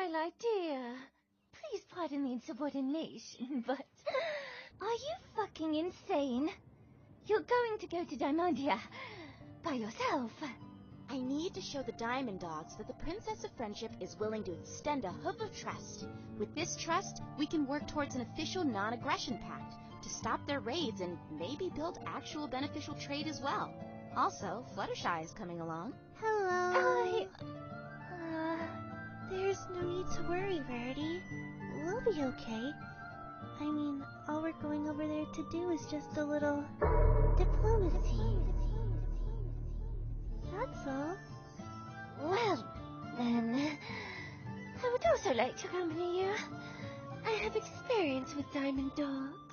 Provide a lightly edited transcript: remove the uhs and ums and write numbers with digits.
Twilight, dear. Please pardon the insubordination, but... Are you fucking insane? You're going to go to Diamondia by yourself. I need to show the Diamond Dogs that the Princess of Friendship is willing to extend a hoof of trust. With this trust, we can work towards an official non-aggression pact to stop their raids and maybe build actual beneficial trade as well. Also, Fluttershy is coming along. Hello. There's no need to worry, Verity. We'll be okay. I mean, all we're going over there to do is just a little diplomacy. That's all. Well, then... I would also like to accompany you. I have experience with Diamond Dogs.